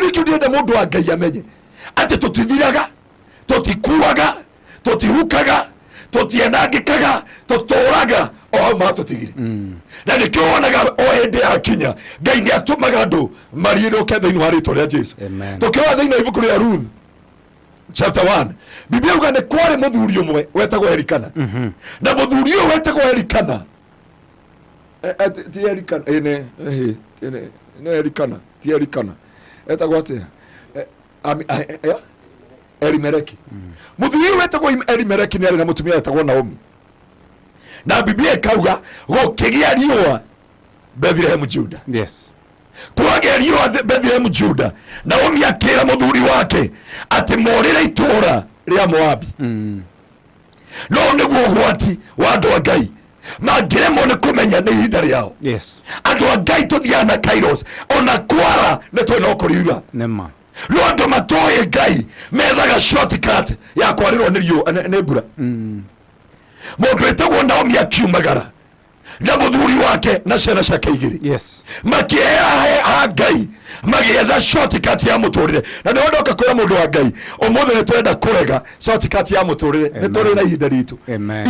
ni kiudienda mundu wa Ngai amenye ati tutithiraga tutikuaga tutihukaga tutienangikaga tuturaga o ma tutigire na nikio wonaga o hende akinya Ngai ni atumaga andu mariro kethaini wa ritwa ria Jesu tukiwa thiini wa ibuku ria Ruth chapter 1 Biblia ugane kware muthuri umwe wetagwo Elikana na muthuri uyo wetagwo Elikana ti Elikana ene Elikana ti Elikana etagwo ate Elimeleki muthuri uyo wetagwo Elimeleki ni ari na mutumia wetagwo Naomi na Biblia ikauga gukigia riua Bethlehem Juda yes kwage riua Bethlehem Juda Naomi akira muthuri wake ati morira itura ria Moabi no niguo gwati wa andu a Ngai magiremo ni kumenya ni ihinda riao yes andu a Ngai tuthiana Kairos ona kwara ni twina ukuriura nema no andu matoye Ngai methaga shortcut ya kwarirwo ni riu ni mbura mundu etagwo Naomi akiumagara na muthuri wake na ciana ciake igiri yes makiea Ngai magietha shortcut ya muturire na ndio ndoka kwira mundu wa Ngai umuthe ni twenda kurega shortcut ya muturire ni turi na ihinda ritu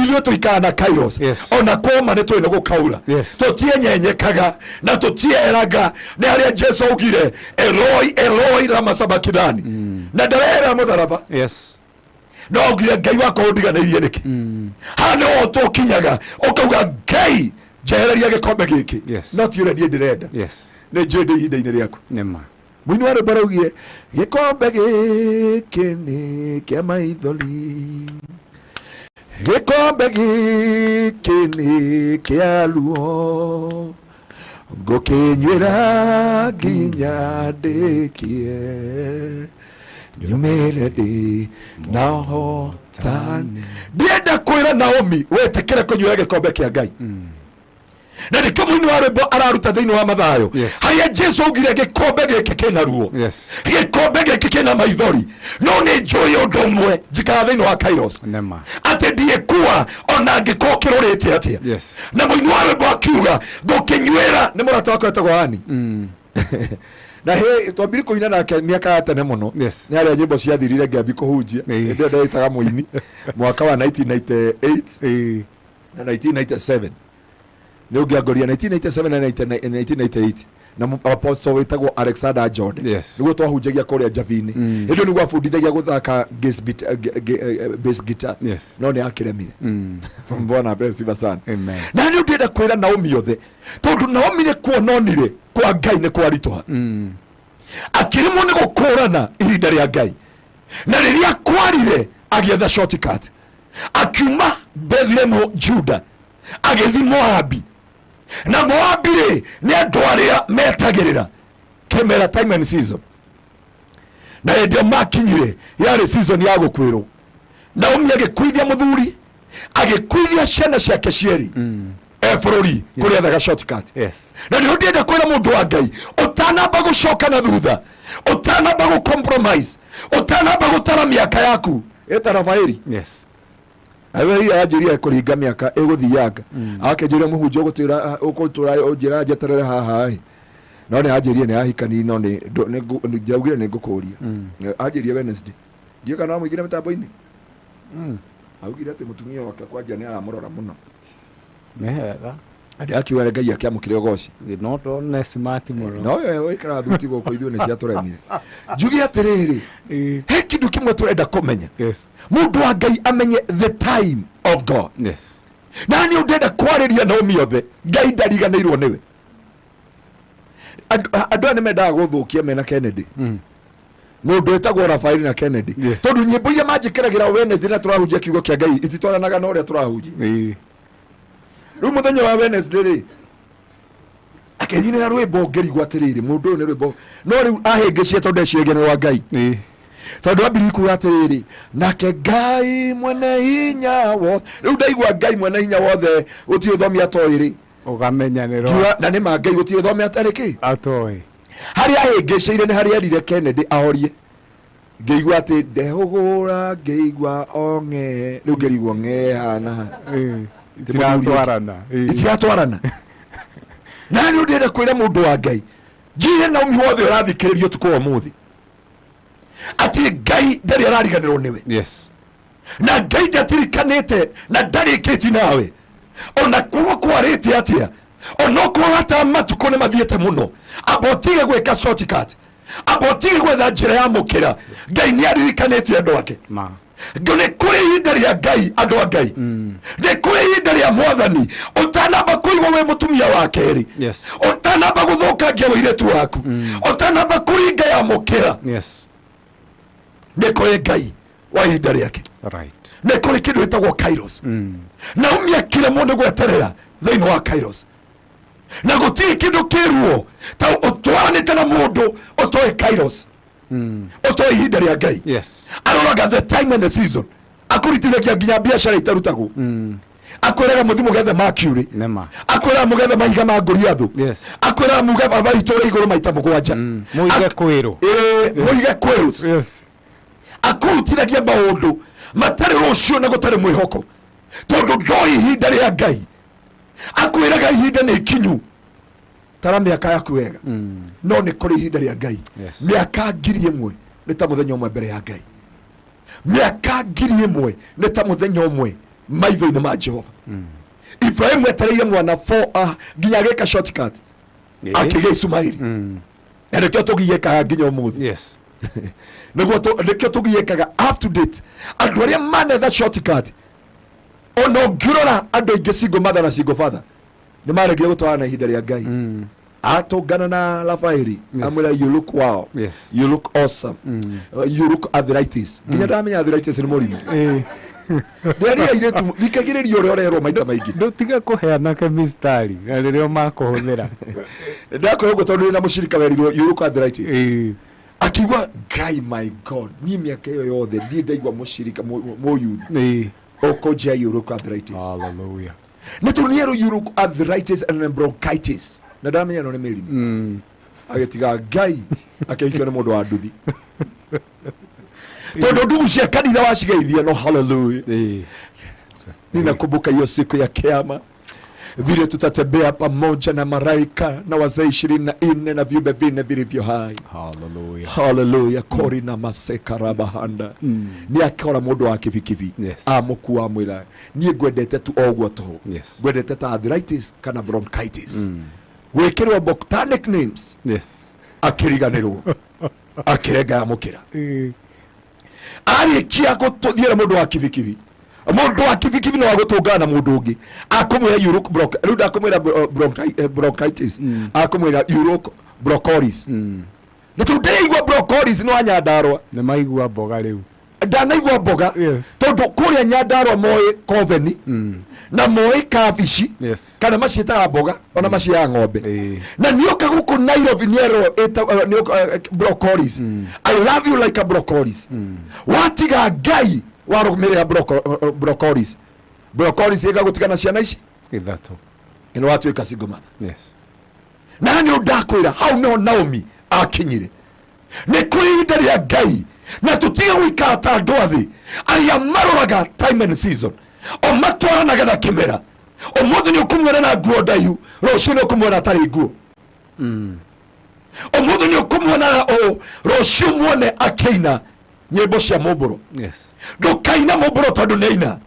iyo tuikana Kairos ona koma ni twina gukaura tutienyenyekaga na tutieraga ni aria Jesu augire Eloi Eloi lama sabakthani na ndarera mutharaba yes no augire Ngai wako ndiganeirie niki hano tukinyaga ukauga Ngai jehereria gikombe giki no ti uredie ndirenda yes ne jende ihinda-ini riaku nema mwini wari baraugie gikombe giki ni kia maithori gikombe giki ni kia ruo ngukinywira nginya ndikie nyumire ndi naho tani ndienda kwira Naomi wetekere kunywa gikombe kia Ngai na ni kama ni wale araruta thiini wa mathayo haria Jesu augire gikombe giki kina ruo gikombe giki kina maithori no ni njui undu umwe njikara thiini wa Kairos ati ndiekuwa ona ngiko kirurite atia na mwini wale akiuga ngukinywira ni murata wako etagwo Ani na he twambire kuina nake miaka ya tene muno ni aria nyimbo ciathirire ngambi kuhunjia ndio ndaitaga muini mwaka wa 1998 na 1997 ni ungiangoria 1997 na 1998 na apostle wetagwo Alexander Jordan niguo twahunjagia kuria Javini ndio niguo afundithagia guthaka bass guitar no ni akiremire mbona pesa sana na ni ndienda kwira Naomi yothe tondu Naomi ni kuononire kwa Ngai ni kwarituha akirimwo ni gukurana ihinda ria Ngai na riria kwarire agietha shortcut akiuma Bethlehem Juda agithi Moabi na Moabi ni andu aria metagirira kemera time and season na ndio makinyire yari season ya gukwirwo Naomi agikuithia muthuri agikuithia ciana ciake cieri bururi kuria thaga shortcut na ndio ndienda kwira mundu wa Ngai utanamba gucoka na thutha utanamba gu compromise utanamba gutara miaka yaku etarafairi awe hii ajiria kuringa miaka eguthianga akejuria muhunjo gutira ukutura ojira jeterere haha no ni ajiria ni ahikani no ni njaugire ni ngukuria ajiria Wednesday ndio kana mwingine mtambo-ini augire ati mutumia wake kwanja ni aramurora muno mehega andi akiwere Ngai akiamukire ogoci no to ne smart muno no we ikara thuti goko ithu ni cia turemire njugi atiriri he kindu kimwe turenda kumenya mundu wa Ngai amenye the time of God na ni undenda kwariria Naomi yothe Ngai ndariganirwo niwe andu ane mendaga guthukia mena Kennedy mundu etagwo Rafael na Kennedy tondu nyimbo iria manjikiragira Wednesday na turahunjia kiugo kia Ngai ititwaranaga na uria turahunjia riu muthenya wa Wednesday ri akenyina rwimbo ngerigwo atiriri mundu ni rwimbo no riu ahingicie tondu eciegene wa Ngai tondu ambiri kuga atiriri nake Ngai mwene hinya wo riu ndaigua Ngai mwene hinya wothe uti uthomi atoiri ugamenyaniro na ni ma Ngai uti uthomi atariki atoi haria ahingiciire ni haria erire Kennedy ahorie ngeigua ati ndehugura ngeigua onge riu ngerigwo ngehana itiratwarana nani ndenda kwira mundu wa Ngai njire Naomi wothe urathikiririo tuko umuthi ati Ngai ndari arariganirwo niwe. Yes. Na Ngai ndatirikanite na ndarikiti nawe. Ona kuwa kwarite atia. Ono kwa hata matuko ne mathiete muno. Abotige gweka shortcut. Abotige gwetha njira ya mukira. Ngai ni aririkanite andu ake. Ma. Ngone kuri ihinda ria Ngai andu a Ngai. Ne kuri ihinda ria Mwathani utanamba kuigwa we mutumia wa keri. Yes. Utanamba guthukangia wiretu waku. Utanamba kuringa ya mukira. Yes. Ne kuri Ngai wa ihinda riake. Right. Ne kuri kindu gitagwo Kairos. Na umiakire mundu gweterera thiini wa Kairos. Na gutiri kindu kiruo ta utwanite na mundu utoe Kairos. Utoe ihinda ria Ngai. Yes. Aroraga the time and the season. Akuritithagia nginya biacara itarutagwo. Akwiraga muthimu gethe Mercury. Nema. Akwiraga mugethe mahiga ma Goliathu. Yes. Akwiraga mugethe vaitore iguru maita mugwanja. Muige kwiru. Muige kwiru. Yes. Akurutithagia maundu matari rucio na gutari mwihoko. Tondu ndoi ihinda ria Ngai. Akwiraga ihinda ni kinyu. Tara miaka yaku wega. No ni kuri ihinda ria Ngai. Miaka 1000 ni ta muthenya umwe mbere ya Ngai. Miaka 1000 ni ta muthenya umwe maitho-ini ma Jehova. Ibrahim etereire mwana 4 nginya gika shortcut. Akigia Ismaili. Ndekyo tugiyekaga nginya umuthi. Yes. Ndekyo tugiyekaga up to date. Andu aria manetha shortcut. Ono ngirora andu aingi single mother na single father ni maregire gutwara na ihinda ria Ngai. Atongana na Rafaeli amwira you look wow. Yes. You look awesome. You look arthritis. Nginya ndamenya arthritis ni murimu. Ndari ile tu dikagirerio rorero maita maingi. Ndutiga kuheana kemistari na ririo makuhuthira. Ndakora gutondu na mushirika werirwo you look arthritis. Akigwa Ngai my God ni miaka iyo yothe ndi ndaigwa mushirika mo youth. Okoja you look arthritis. Hallelujah. Netuniero you look arthritis and bronchitis. Na ndamenya no ni mirimu. Agetiga Ngai akeikio ni mundu wa nduthi. Tondu ndugu cia kanitha wacigeithia no hallelujah. Ninakumbuka hiyo siku ya Kiyama vile tutatembea pamoja na malaika na wazee 24 na viumbe vinne vilivyo hai. Hallelujah. Hallelujah. Kori na maseka rabahanda. Ni akora mundu wa kivikivi. Amuku amwira ni gwendete tu ogwo to. Gwendete ta arthritis kana bronchitis. Wekirwo botanic names. Yes. Akiriganirwo. Akirega amukira. Ari kia gututhiera mundu wa kivikivi. Mundu wa kivikivi no agutungana na mundu ungi. Akumwira uruk ruda akumwira bronchitis. Akumwira uruk brocolis. Na tudeigwa brocolis no anyandarwa. Na maigwa boga riu. Ndanaigwa boga. Tondu kuria nyandarwa moe koveni. Na moe kabici. Kana macieta boga ona macia ng'ombe. Na nioka guku Nairobi niero brocolis. I love you like a brocolis. Watiga Ngai warumire brocolis. Brocolis ega gutigana ciana ici ithatu. Ino watu eka single mother. Yes. Na ni ndakwira hau no Naomi akinyire. Ni kuri ihinda ria Ngai na tutige gwikara ta andu athi aria maroraga time and season. O matwaranaga na kimera. Umuthi ni ukumwera na nguo ndaihu, rucio ni ukumwera atari nguo. Umuthi ni ukumwona rucio muone akiina nyimbo cia mumburo. Yes. Ndukaina mumburo tondu neina.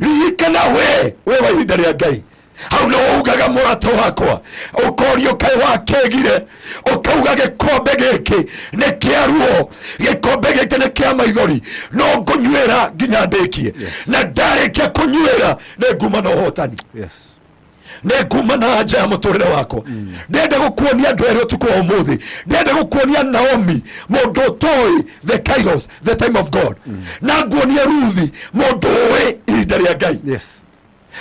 Ririkana we wa ihinda ria Ngai. Hau no ugaga murata wakwa ukorio kai wakegire ukauga gikombe giki ni kiaruo gikombe giki ni kia maithori no ngunywera nginya ndikie na ndarikia kunywera ni nguma no hotani. Yes. Ni nguma na anja ya muturire wako. Ndenda gukuonia andu eri utuku wa umuthi. Ndenda gukuonia Naomi mundu toi the Kairos, the time of God. Na nguonia Ruthi mundu we ihinda ria Ngai. Yes.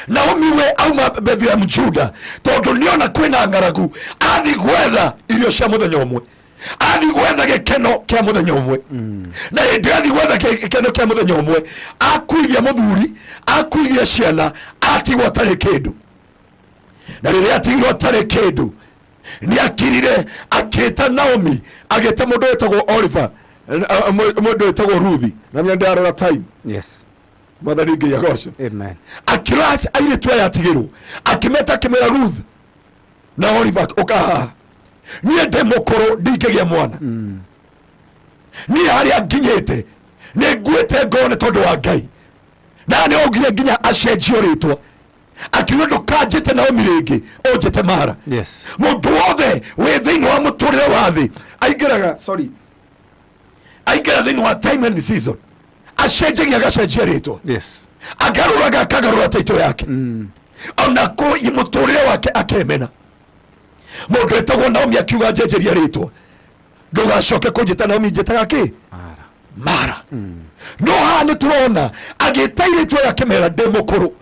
Naomi we auma Bethlehem Juda tondu niona kwina ngaragu athi gwetha irio cia muthenya umwe, athi gwetha gikeno kia muthenya umwe. Na hindi athi gwetha gikeno kia muthenya umwe akuigia muthuri akuigia ciana atigwo atari kindu. Na riria atigirwo atari kindu ni akirire akita Naomi agita mundu wetagwo Oliver mundu wetagwo Ruthi na mimi ndarora time. Yes. Mwathani Ngai agoco. Amen. Akiras aire twa yatigirwo akimeta kimera Ruth na Oliver okaha nie ndemukuru ndingegia mwana. ni haria nginyite ni nguite ngone tondu wa Ngai na ni ogire nginya acenjio ritwa akiuga ndukanjite Naomi ringi unjite Mara. Yes. Mundu wothe wi thiini wa muturire wa thi aingiraga aingiraga thiini wa time and season acenjagia agacenjia ritwa. Yes. Agaruraga akagarura taito yake ona ko imuturire wake akemena. Mundu etagwo Naomi akiuga njenjeria ritwa ndugacoke kunjita Naomi njitaga ki Mara. No hane turona agita iritwa yake mera ndi mukuru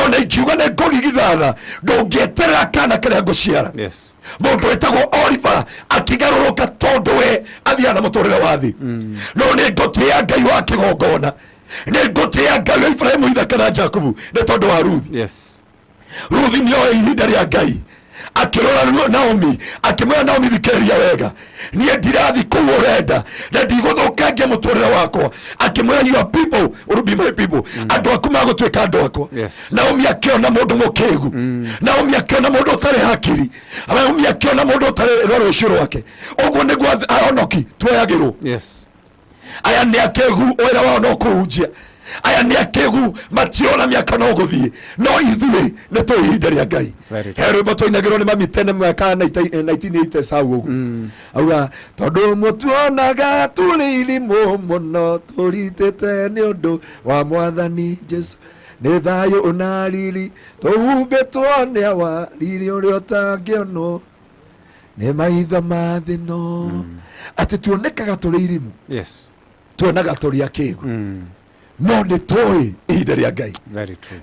ona ikiuga ne ngorigithatha ndungieterera kana karia nguciara. Yes. Mundu etagwo Oliver akigaruruka tondu we athiana muturire wa thi no ni ngutia Ngai wa kigongona ni ngutia Ngai wa Ibrahimu Ithaka na Jakubu ni tondu wa Ruth. Yes. Ruth nioe ihinda ria Ngai akirora Naomi akimwira Naomi thikeria wega nie ndirathi kuu urenda na ndiguthukangia muturire wakwa akimwira you people will be my people andu aku magutwika andu akwa. Yes. Naomi akiona mundu mukigu Naomi akiona mundu utari hakiri Naomi akiona mundu utari roro ucuro wake uguo niguo aonoki twoyagirwo. Yes. Aya ni akegu wera wao no kuhunjia aya ni akegu mationa miaka no guthie no ithuĩ nĩ tũĩ ihinda rĩa Ngai. Rwĩmbo twainagĩrwo nĩ mami tene mwaka 1980 sau ũguo auga tondũ mũtuonaga tũrĩ irimũ mũno tũritĩte nĩ ũndũ wa Mwathani Jesu nĩ thayũ na riri tũhumbĩtwo nĩ awa riri ũrĩa ũtangĩonwo nĩ maitho ma thĩ no atĩ tuonekaga tũrĩ irimũ. Yes. Tuonaga tũrĩ akĩgu no nĩ tũĩ ihinda rĩa Ngai. Very true.